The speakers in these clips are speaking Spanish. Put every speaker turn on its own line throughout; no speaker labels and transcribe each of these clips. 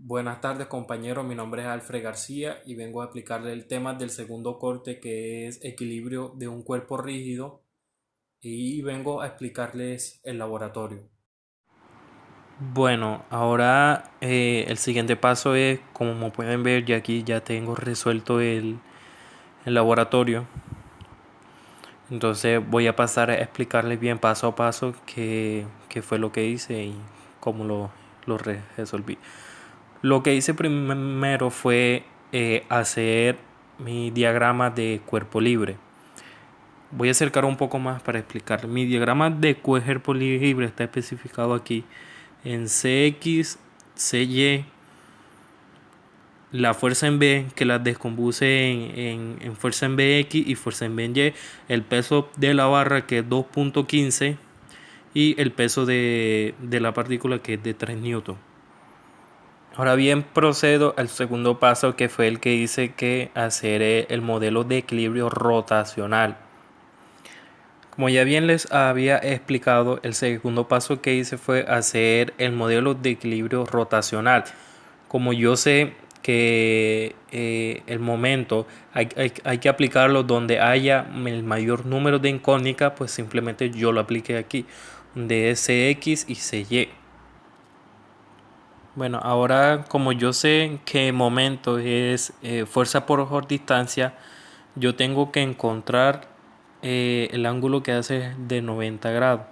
Buenas tardes compañeros, mi nombre es Alfred García y vengo a explicarles el tema del segundo corte que es equilibrio de un cuerpo rígido y vengo a explicarles el laboratorio. Bueno, ahora el siguiente paso es, como pueden ver, ya aquí ya tengo resuelto el laboratorio. Entonces voy a pasar a explicarles bien paso a paso qué fue lo que hice y cómo lo resolví. Lo que hice primero fue hacer mi diagrama de cuerpo libre. Voy a acercar un poco más para explicar. Mi diagrama de cuerpo libre está especificado aquí en CX, CY, la fuerza en B que la descompuse en fuerza en BX y fuerza en BY, el peso de la barra que es 2.15 y el peso de la partícula que es de 3 newton. Ahora bien, procedo al segundo paso que fue el que hice que hacer el modelo de equilibrio rotacional. Como ya bien les había explicado, el segundo paso que hice fue hacer el modelo de equilibrio rotacional. Como yo sé que el momento hay que aplicarlo donde haya el mayor número de incógnitas, pues simplemente yo lo apliqué aquí, de CX y CY. Bueno, ahora como yo sé que momento es fuerza por distancia, yo tengo que encontrar el ángulo que hace de 90 grados.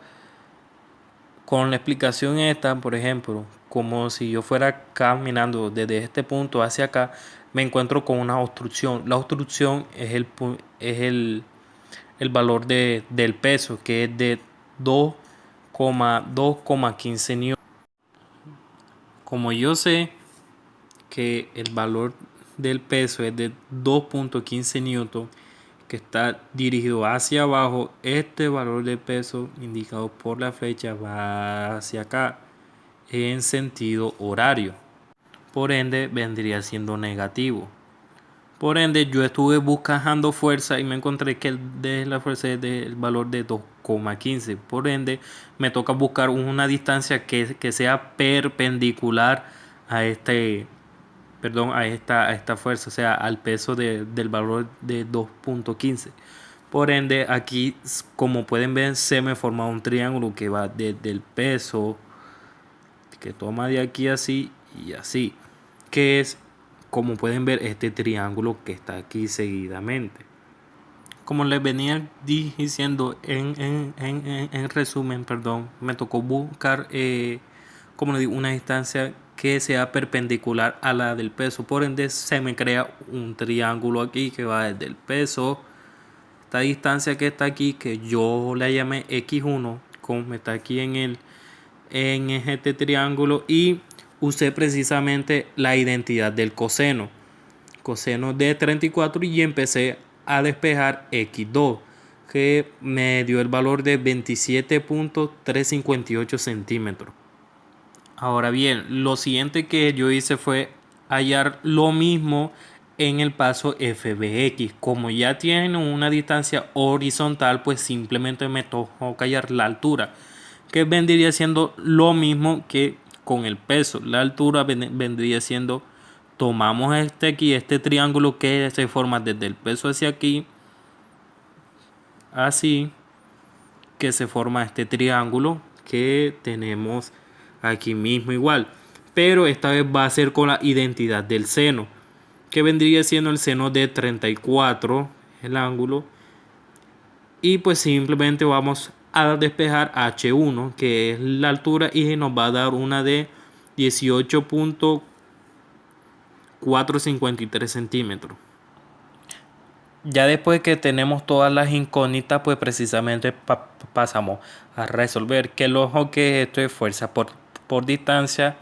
Con la explicación esta, por ejemplo, como si yo fuera caminando desde este punto hacia acá, me encuentro con una obstrucción. La obstrucción es el valor del peso, que es de 2,15 newton. Como yo sé que el valor del peso es de 2.15 newton, que está dirigido hacia abajo, este valor de peso indicado por la flecha va hacia acá en sentido horario. Por ende vendría siendo negativo. Por ende yo estuve buscando fuerza y me encontré que la fuerza es del valor de 2,15. Por ende me toca buscar una distancia que sea perpendicular a a esta fuerza, o sea, al peso del valor de 2.15. Por ende, aquí, como pueden ver, se me forma un triángulo que va desde el peso, que toma de aquí así y así, que es, como pueden ver, este triángulo que está aquí seguidamente. Como les venía diciendo en resumen, perdón, me tocó buscar, como les digo, una distancia que sea perpendicular a la del peso. Por ende, se me crea un triángulo aquí que va desde el peso, esta distancia que está aquí, que yo la llamé X1, como está aquí en este triángulo, y usé precisamente la identidad del coseno de 34 y empecé a despejar x2 que me dio el valor de 27.358 centímetros. Ahora bien, lo siguiente que yo hice fue hallar lo mismo en el paso FBX. Como ya tienen una distancia horizontal, pues simplemente me tocó hallar la altura, que vendría siendo lo mismo que con el peso. La altura vendría siendo, tomamos este triángulo que se forma desde el peso hacia aquí, así que se forma este triángulo que tenemos aquí mismo igual, pero esta vez va a ser con la identidad del seno, que vendría siendo el seno de 34, el ángulo, y pues simplemente vamos a despejar H1, que es la altura, y nos va a dar una de 18.453 centímetros. Ya después que tenemos todas las incógnitas, pues precisamente pasamos a resolver que el ojo que esto es fuerza por distancia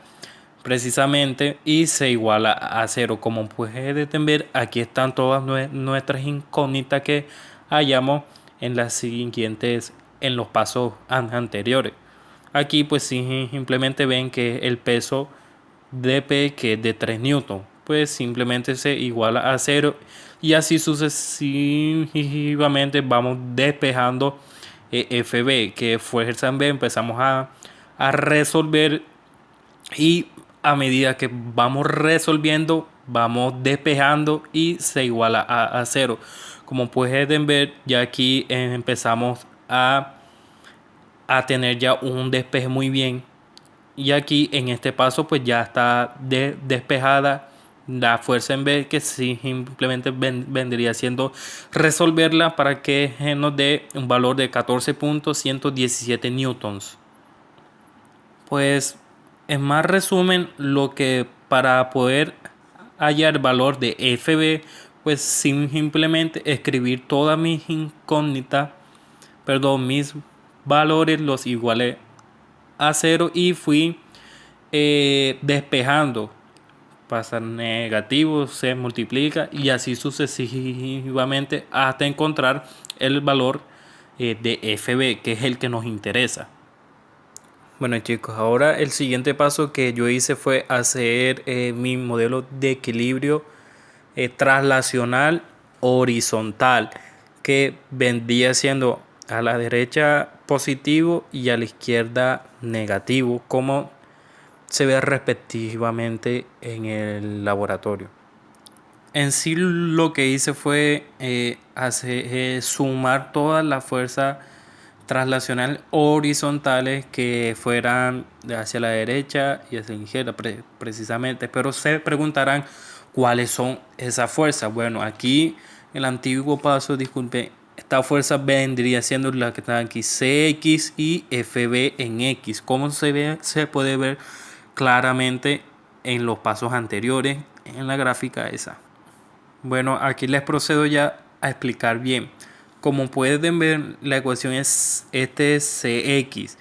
precisamente y se iguala a cero. Como pueden ver, aquí están todas nuestras incógnitas que hallamos en las siguientes, en los pasos anteriores. Aquí pues simplemente ven que el peso de P, que es de 3 newton, pues simplemente se iguala a cero, y así sucesivamente vamos despejando FB, que fuerza en B, empezamos a resolver y a medida que vamos resolviendo, vamos despejando y se iguala a cero. Como pueden ver, ya aquí empezamos a tener ya un despeje muy bien. Y aquí en este paso pues ya está despejada la fuerza en B, que simplemente vendría siendo resolverla para que nos dé un valor de 14.117 newtons. Pues en más resumen, lo que para poder hallar el valor de FB, pues simplemente escribir todas mis incógnitas, perdón, mis valores los igualé a cero y fui despejando. Pasa negativo, se multiplica y así sucesivamente hasta encontrar el valor de FB, que es el que nos interesa. Bueno chicos, ahora el siguiente paso que yo hice fue hacer mi modelo de equilibrio traslacional horizontal, que vendría siendo a la derecha positivo y a la izquierda negativo, como se ve respectivamente en el laboratorio. En sí lo que hice fue sumar todas las fuerzas traslacional horizontales que fueran hacia la derecha y hacia la izquierda precisamente, pero se preguntarán cuáles son esas fuerzas. Bueno, aquí el antiguo paso, disculpe, esta fuerza vendría siendo la que está aquí, CX y FB en X. Como se puede ver claramente en los pasos anteriores en la gráfica esa. Bueno, aquí les procedo ya a explicar bien. Como pueden ver, la ecuación es este CX.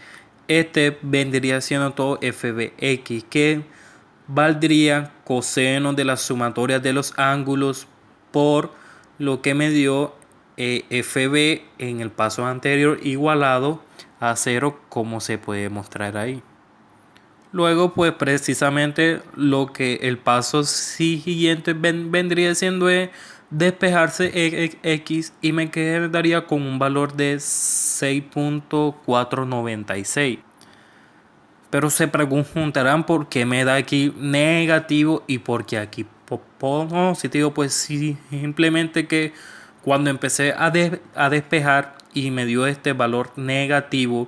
Este vendría siendo todo FBX, que valdría coseno de la sumatoria de los ángulos por lo que me dio FB en el paso anterior igualado a 0, como se puede mostrar ahí. Luego, pues precisamente lo que el paso siguiente vendría siendo es despejarse X y me quedaría con un valor de 6.496. Pero se preguntarán por qué me da aquí negativo y por qué aquí positivo. Pues simplemente que cuando empecé a despejar y me dio este valor negativo,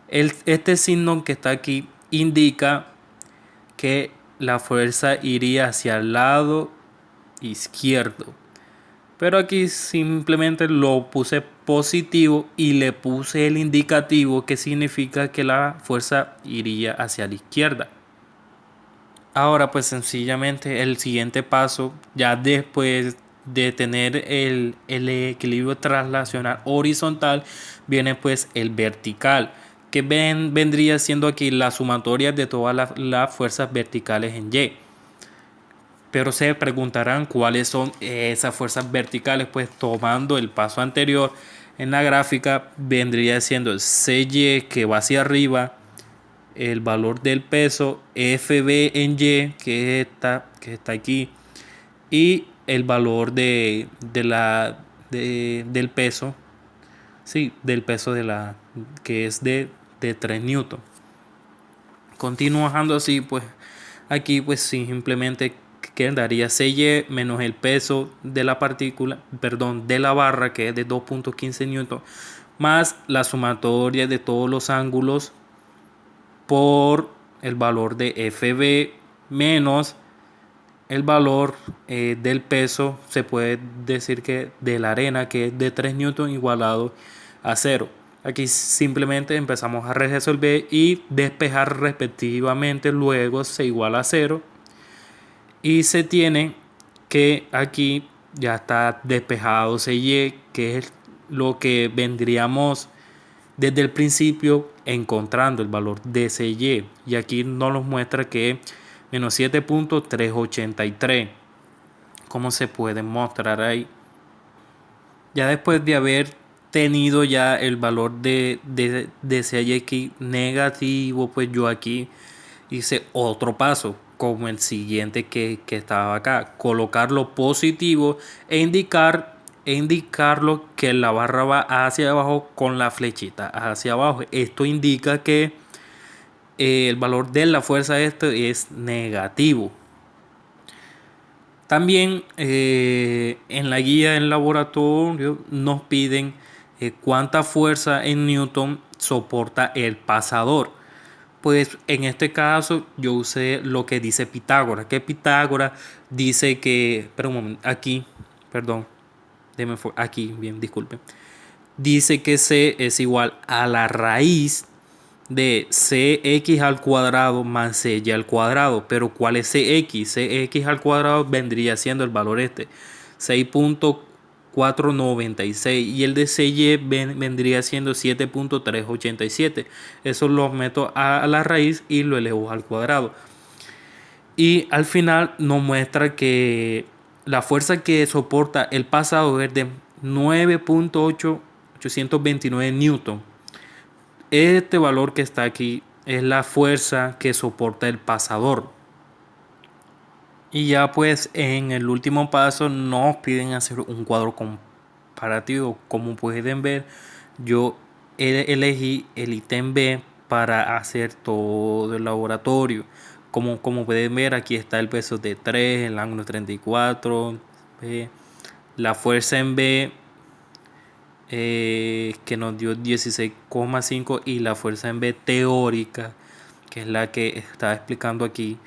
este signo que está aquí indica que la fuerza iría hacia el lado izquierdo. Pero aquí simplemente lo puse positivo y le puse el indicativo, que significa que la fuerza iría hacia la izquierda. Ahora pues sencillamente el siguiente paso, ya después de tener el equilibrio traslacional horizontal, viene pues el vertical, que vendría siendo aquí la sumatoria de todas las fuerzas verticales en Y. Pero se preguntarán cuáles son esas fuerzas verticales. Pues tomando el paso anterior en la gráfica, vendría siendo el CY, que va hacia arriba, el valor del peso FB en Y, que está aquí, y el valor del peso, sí, del peso que es de 3 newton. Continuando así, pues aquí pues simplemente quedaría CY menos el peso de la partícula, perdón, de la barra, que es de 2.15 newton, más la sumatoria de todos los ángulos por el valor de FB menos el valor del peso, se puede decir que de la arena, que es de 3 newton, igualado a 0. Aquí simplemente empezamos a resolver y despejar respectivamente, luego se iguala a 0 y se tiene que aquí ya está despejado CY, que es lo que vendríamos desde el principio encontrando el valor de CY, y aquí nos muestra que es menos 7.383, como se puede mostrar ahí. Ya después de haber tenido ya el valor de CY negativo, pues yo aquí hice otro paso como el siguiente que estaba acá, colocarlo positivo e indicarlo que la barra va hacia abajo con la flechita hacia abajo. Esto indica que el valor de la fuerza es negativo. También en la guía del laboratorio nos piden cuánta fuerza en Newton soporta el pasador. Pues en este caso yo usé lo que dice Pitágoras, que Pitágoras dice que, pero un momento, aquí, perdón, aquí, bien, disculpen, dice que C es igual a la raíz de cx al cuadrado más cy al cuadrado. Pero ¿cuál es cx? Cx al cuadrado vendría siendo el valor 6.496 y el de cy vendría siendo 7.387. Eso lo meto a la raíz y lo elevo al cuadrado. Y al final nos muestra que la fuerza que soporta el pasador es de 9.829 newton. Este valor que está aquí es la fuerza que soporta el pasador. Y ya pues en el último paso nos piden hacer un cuadro comparativo. Como pueden ver, yo elegí el ítem B para hacer todo el laboratorio. Como pueden ver, aquí está el peso de 3, el ángulo 34, la fuerza en B que nos dio 16,5 y la fuerza en B teórica, que es la que estaba explicando aquí,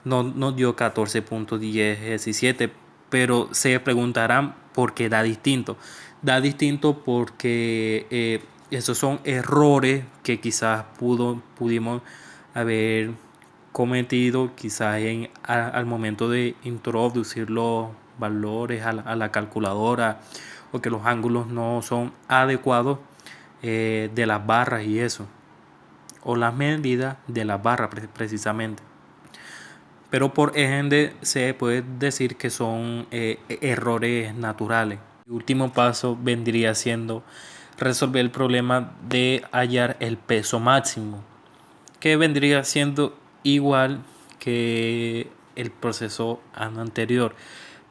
nos dio 14.17. Pero se preguntarán por qué da distinto. Da distinto porque esos son errores que quizás pudimos haber cometido quizás al momento de introducir los valores a la calculadora, o que los ángulos no son adecuados de las barras y eso, o las medidas de las barras precisamente. Pero por ende se puede decir que son errores naturales. El último paso vendría siendo resolver el problema de hallar el peso máximo, que vendría siendo igual que el proceso anterior.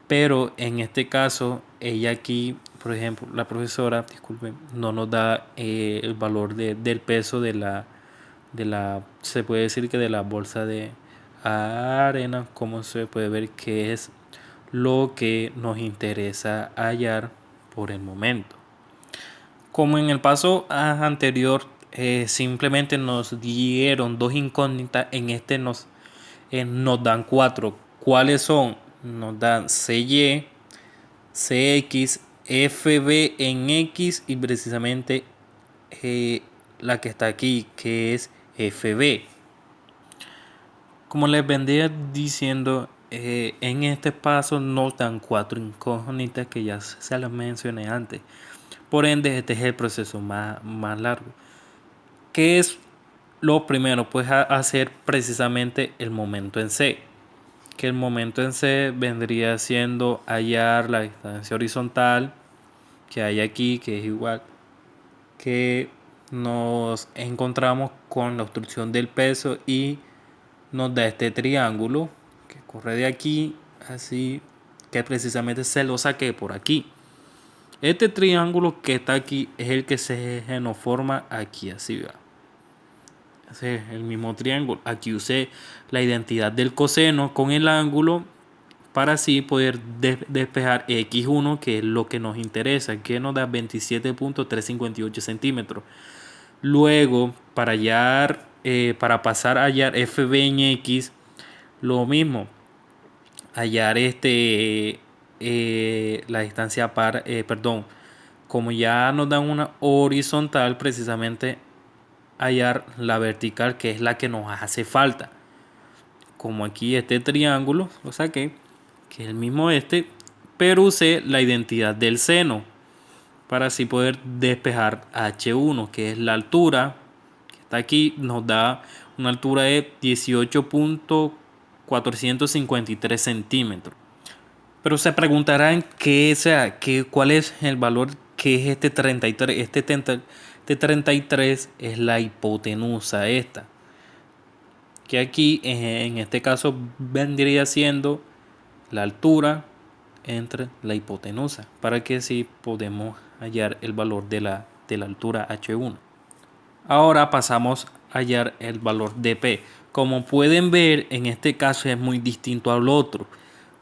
Pero en este caso, ella aquí, por ejemplo, la profesora, disculpen, no nos da el valor del peso de la, se puede decir que de la bolsa de arena, como se puede ver, que es lo que nos interesa hallar por el momento. Como en el paso anterior, simplemente nos dieron dos incógnitas, en este nos dan 4. ¿Cuáles son? Nos dan CY, CX, FB en X y precisamente la que está aquí, que es FB. Como les vendría diciendo, en este paso nos dan 4 incógnitas que ya se las mencioné antes. Por ende, este es el proceso más largo. ¿Qué es lo primero? Pues hacer precisamente el momento en C. Que el momento en C vendría siendo hallar la distancia horizontal que hay aquí, que es igual que nos encontramos con la obstrucción del peso y nos da este triángulo que corre de aquí, así, que precisamente se lo saqué por aquí. Este triángulo que está aquí es el que se nos forma aquí, así va. Ese es el mismo triángulo. Aquí usé la identidad del coseno con el ángulo para así poder despejar x1, que es lo que nos interesa, que nos da 27.358 centímetros. Luego, para pasar a hallar fb en x, lo mismo, hallar la distancia como ya nos dan una horizontal, precisamente hallar la vertical, que es la que nos hace falta. Como aquí este triángulo lo saqué, que es el mismo pero usé la identidad del seno para así poder despejar h1, que es la altura que está aquí, nos da una altura de 18.453 centímetros. Pero se preguntarán cuál es el valor que es este 33. Este 33 es la hipotenusa esta, que aquí en este caso vendría siendo la altura entre la hipotenusa, para que así podemos hallar el valor de la altura h1. Ahora pasamos hallar el valor de P. Como pueden ver, en este caso es muy distinto al otro.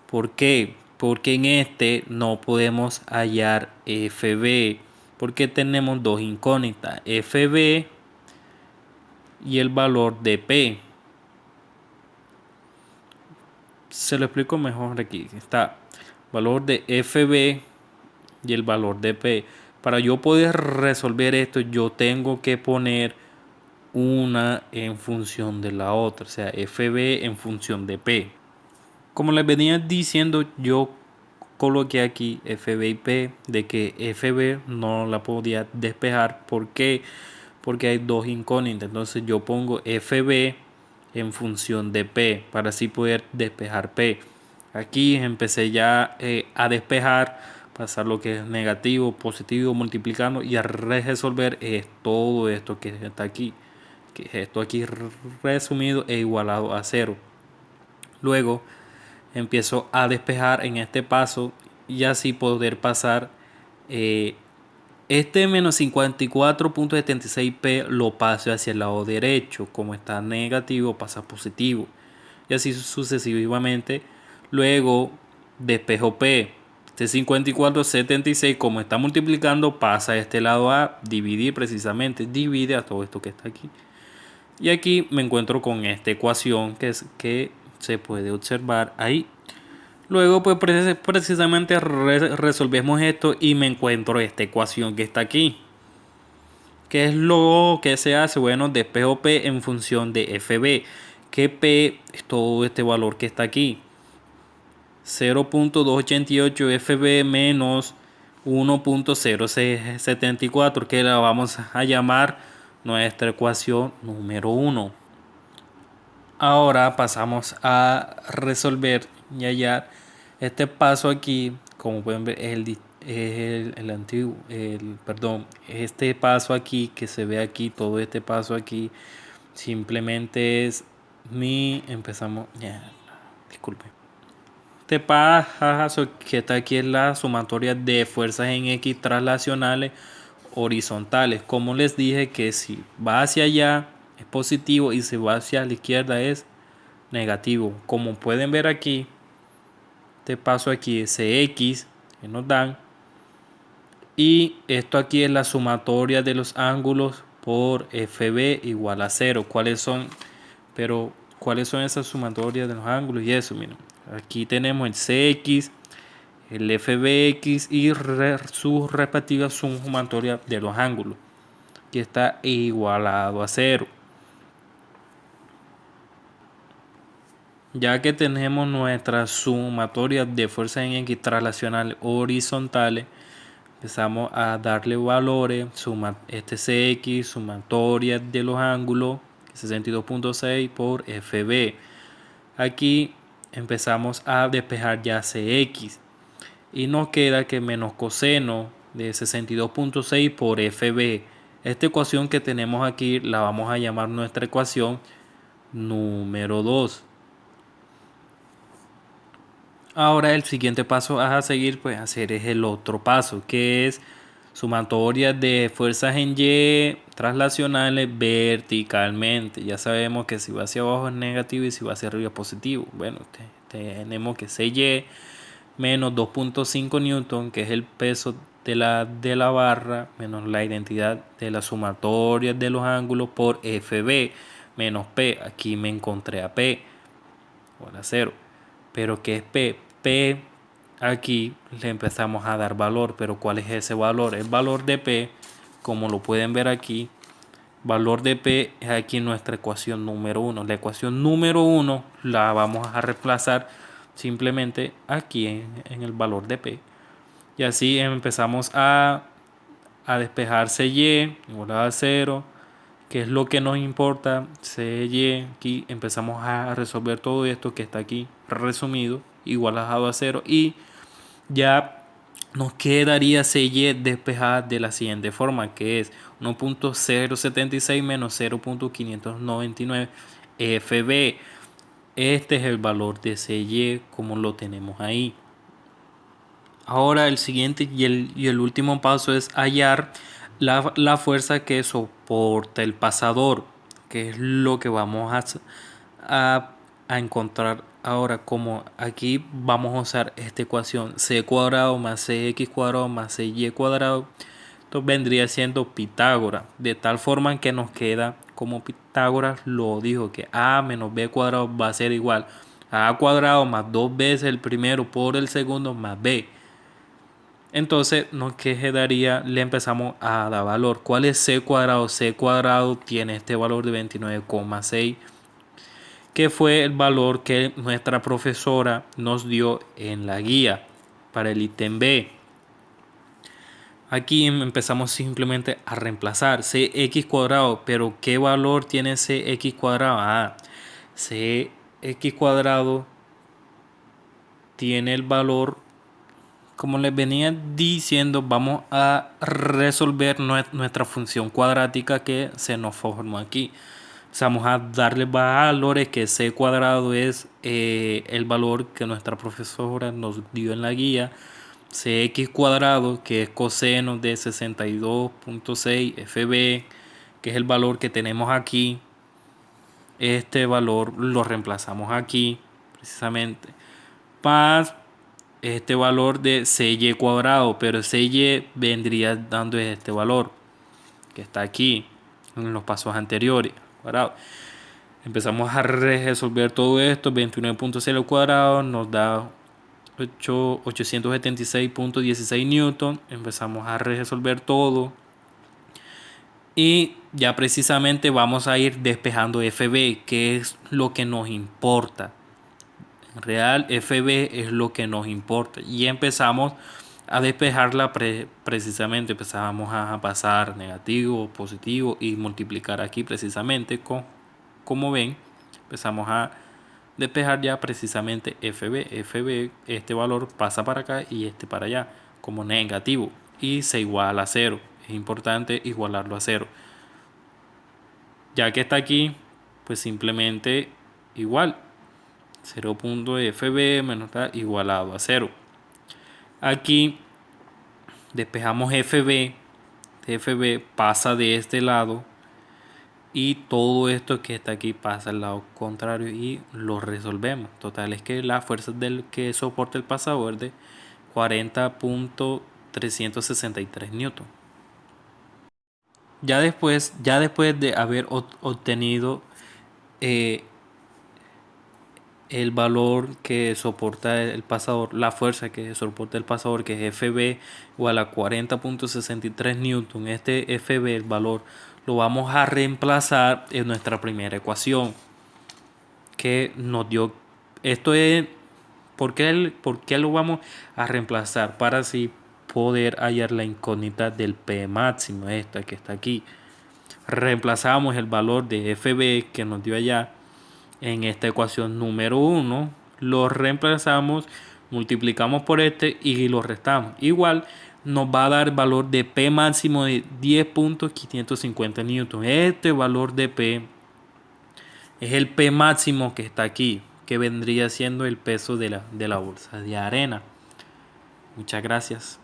¿Por qué? Porque en este no podemos hallar FB, porque tenemos dos incógnitas, FB y el valor de P. Se lo explico mejor aquí. Está valor de FB y el valor de P. Para yo poder resolver esto, yo tengo que poner una en función de la otra, o sea, FB en función de P. Como les venía diciendo, yo coloqué aquí FB y P, de que FB no la podía despejar. ¿Por qué? Porque hay dos incógnitas. Entonces yo pongo FB en función de P para así poder despejar P. Aquí empecé ya a despejar, pasar lo que es negativo, positivo, multiplicando y a resolver todo esto que está aquí. Que es esto aquí resumido e igualado a 0. Luego empiezo a despejar en este paso y así poder pasar este menos 54.76p lo paso hacia el lado derecho. Como está negativo pasa a positivo y así sucesivamente. Luego despejo p. Este 54.76 como está multiplicando pasa a este lado a dividir, precisamente divide a todo esto que está aquí. Y aquí me encuentro con esta ecuación que se puede observar ahí. Luego pues precisamente resolvemos esto y me encuentro esta ecuación que está aquí. ¿Qué es lo que se hace? Bueno, despejo P en función de FB. Que P es todo este valor que está aquí. 0.288 FB menos 1.0674, que la vamos a llamar nuestra ecuación número 1. Ahora pasamos a resolver y hallar este paso aquí. Como pueden ver es el antiguo, este paso aquí que se ve aquí, todo este paso aquí simplemente es empezamos, disculpe. Este paso que está aquí es la sumatoria de fuerzas en X traslacionales horizontales. Como les dije, que si va hacia allá es positivo y si va hacia la izquierda es negativo. Como pueden ver aquí, este paso aquí es CX que nos dan, y esto aquí es la sumatoria de los ángulos por FB igual a 0. ¿Cuáles son? Pero ¿cuáles son esas sumatorias de los ángulos? Y eso, miren, aquí tenemos el CX, el FBX y sus respectivas sumatorias de los ángulos, que está igualado a 0. Ya que tenemos nuestra sumatoria de fuerzas en X traslacionales horizontales, empezamos a darle valores, este CX, sumatoria de los ángulos, 62.6 por FB. Aquí empezamos a despejar ya CX y nos queda que menos coseno de 62.6 por FB. Esta ecuación que tenemos aquí la vamos a llamar nuestra ecuación número 2. Ahora el siguiente paso a seguir pues hacer es el otro paso, que es sumatoria de fuerzas en Y traslacionales verticalmente. Ya sabemos que si va hacia abajo es negativo y si va hacia arriba es positivo. Bueno, tenemos que CY menos 2.5 newton, que es el peso de la barra, menos la identidad de la sumatoria de los ángulos por FB, menos P. Aquí me encontré a P, igual a 0. Pero ¿qué es P? P, aquí le empezamos a dar valor, pero ¿cuál es ese valor? El valor de P, como lo pueden ver aquí, valor de P es aquí nuestra ecuación número 1. La ecuación número 1 la vamos a reemplazar simplemente aquí en el valor de P. Y así empezamos a despejar CY igual a 0, que es lo que nos importa. CY, aquí empezamos a resolver todo esto que está aquí resumido, igualado a 0, y ya nos quedaría CY despejada de la siguiente forma, que es 1.076 menos 0.599 FB. Este es el valor de CY como lo tenemos ahí. Ahora el siguiente y el último paso es hallar la fuerza que soporta el pasador. que es lo que vamos a encontrar ahora. Como aquí vamos a usar esta ecuación c cuadrado más cx cuadrado más cy cuadrado, esto vendría siendo Pitágoras, de tal forma que nos queda como Pitágoras lo dijo, que a menos b cuadrado va a ser igual a cuadrado más 2 veces el primero por el segundo más b. Entonces nos quedaría, le empezamos a dar valor. ¿Cuál es c cuadrado? C cuadrado tiene este valor de 29,6, que fue el valor que nuestra profesora nos dio en la guía para el ítem B. Aquí empezamos simplemente a reemplazar cx cuadrado, pero ¿qué valor tiene cx cuadrado? Cx cuadrado tiene el valor, como les venía diciendo, vamos a resolver nuestra función cuadrática que se nos formó aquí. Vamos a darle valores, que c cuadrado es el valor que nuestra profesora nos dio en la guía. Cx cuadrado, que es coseno de 62.6 fb, que es el valor que tenemos aquí. Este valor lo reemplazamos aquí precisamente, más este valor de cy cuadrado, pero cy vendría dando este valor que está aquí en los pasos anteriores, cuadrado. Empezamos a resolver todo esto. 29.6 al cuadrado nos da 876.16 newton. Empezamos a resolver todo y ya precisamente vamos a ir despejando FB, que es lo que nos importa. En real, FB es lo que nos importa, y empezamos a despejarla precisamente. Empezamos a pasar negativo, positivo y multiplicar aquí precisamente como ven. Empezamos a despejar ya precisamente FB, este valor pasa para acá y este para allá como negativo y se iguala a 0. Es importante igualarlo a 0. Ya que está aquí, pues simplemente igual 0.fb menos está igualado a 0. Aquí despejamos FB pasa de este lado y todo esto que está aquí pasa al lado contrario y lo resolvemos. Total es que la fuerza del que soporta el pasador es de 40.363 newton. Ya después de haber obtenido el valor que soporta el pasador, la fuerza que soporta el pasador, que es FB igual a 40.63 newton. Este FB, el valor, lo vamos a reemplazar en nuestra primera ecuación que nos dio. Esto es, ¿por qué lo vamos a reemplazar? Para así poder hallar la incógnita del P máximo, esta que está aquí. Reemplazamos el valor de FB que nos dio allá en esta ecuación número 1, lo reemplazamos, multiplicamos por este y lo restamos. Igual nos va a dar valor de P máximo de 10.550 newton. Este valor de P es el P máximo que está aquí, que vendría siendo el peso de la bolsa de arena. Muchas gracias.